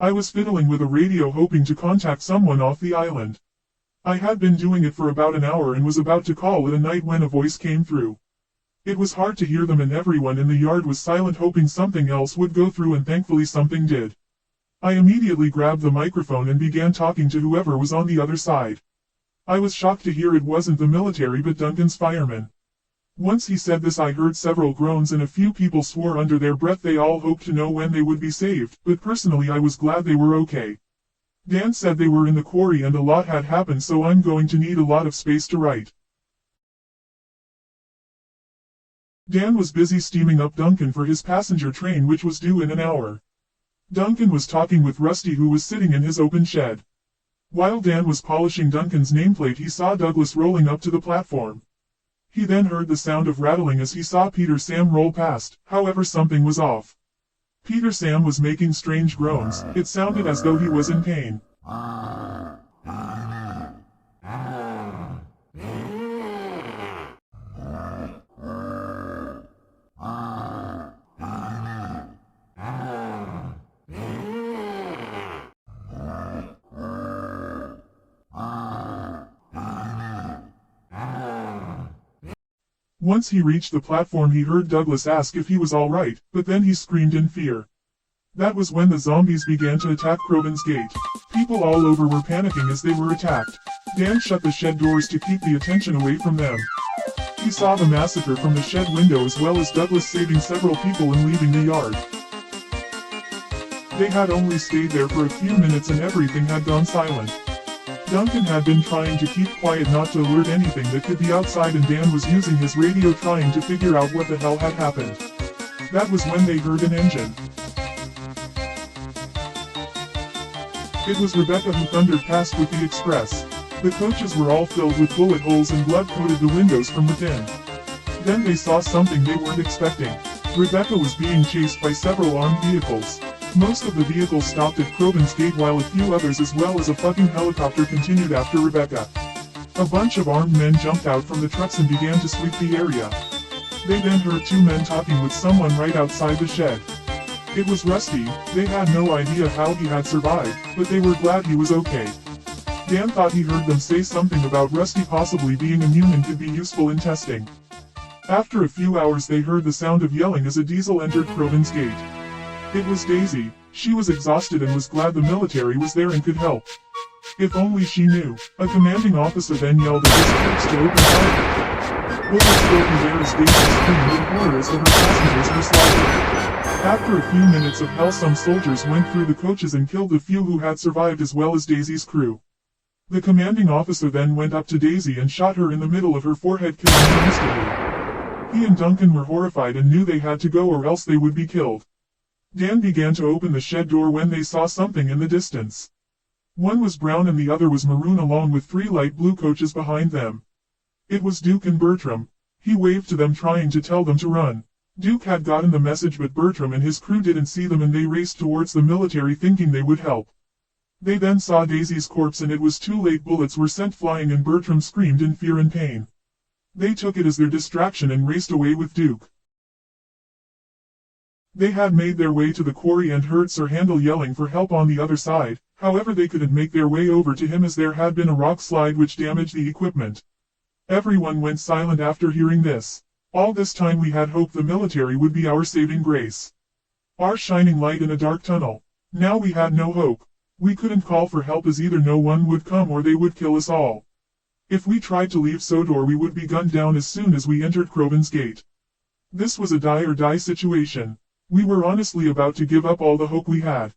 I was fiddling with a radio hoping to contact someone off the island. I had been doing it for about an hour and was about to call it a night when a voice came through. It was hard to hear them and everyone in the yard was silent hoping something else would go through and thankfully something did. I immediately grabbed the microphone and began talking to whoever was on the other side. I was shocked to hear it wasn't the military but Duncan's firemen. Once he said this I heard several groans and a few people swore under their breath they all hoped to know when they would be saved, but personally I was glad they were okay. Dan said they were in the quarry and a lot had happened so I'm going to need a lot of space to write. Dan was busy steaming up Duncan for his passenger train which was due in an hour. Duncan was talking with Rusty who was sitting in his open shed. While Dan was polishing Duncan's nameplate he saw Douglas rolling up to the platform. He then heard the sound of rattling as he saw Peter Sam roll past, however something was off. Peter Sam was making strange groans, it sounded as though he was in pain. Once he reached the platform he heard Douglas ask if he was all right, but then he screamed in fear. That was when the zombies began to attack Crovan's gate. People all over were panicking as they were attacked. Dan shut the shed doors to keep the attention away from them. He saw the massacre from the shed window as well as Douglas saving several people and leaving the yard. They had only stayed there for a few minutes and everything had gone silent. Duncan had been trying to keep quiet not to alert anything that could be outside and Dan was using his radio trying to figure out what the hell had happened. That was when they heard an engine. It was Rebecca who thundered past with the express. The coaches were all filled with bullet holes and blood coated the windows from within. Then they saw something they weren't expecting. Rebecca was being chased by several armed vehicles. Most of the vehicles stopped at Crovan's gate while a few others as well as a fucking helicopter continued after Rebecca. A bunch of armed men jumped out from the trucks and began to sweep the area. They then heard two men talking with someone right outside the shed. It was Rusty. They had no idea how he had survived, but they were glad he was okay. Dan thought he heard them say something about Rusty possibly being immune and could be useful in testing. After a few hours they heard the sound of yelling as a diesel entered Crovan's gate. It was Daisy. She was exhausted and was glad the military was there and could help. If only she knew. A commanding officer then yelled at his troops to open fire. Bullets filled the air as Daisy screamed in horror as her passengers were slaughtered. After a few minutes of hell some soldiers went through the coaches and killed the few who had survived as well as Daisy's crew. The commanding officer then went up to Daisy and shot her in the middle of her forehead killing her instantly. He and Duncan were horrified and knew they had to go or else they would be killed. Dan began to open the shed door when they saw something in the distance. One was brown and the other was maroon along with three light blue coaches behind them. It was Duke and Bertram. He waved to them trying to tell them to run. Duke had gotten the message but Bertram and his crew didn't see them and they raced towards the military thinking they would help. They then saw Daisy's corpse and it was too late. Bullets were sent flying and Bertram screamed in fear and pain. They took it as their distraction and raced away with Duke. They had made their way to the quarry and heard Sir Handel yelling for help on the other side, however they couldn't make their way over to him as there had been a rock slide which damaged the equipment. Everyone went silent after hearing this. All this time we had hoped the military would be our saving grace. Our shining light in a dark tunnel. Now we had no hope. We couldn't call for help as either no one would come or they would kill us all. If we tried to leave Sodor we would be gunned down as soon as we entered Crovan's gate. This was a die or die situation. We were honestly about to give up all the hope we had.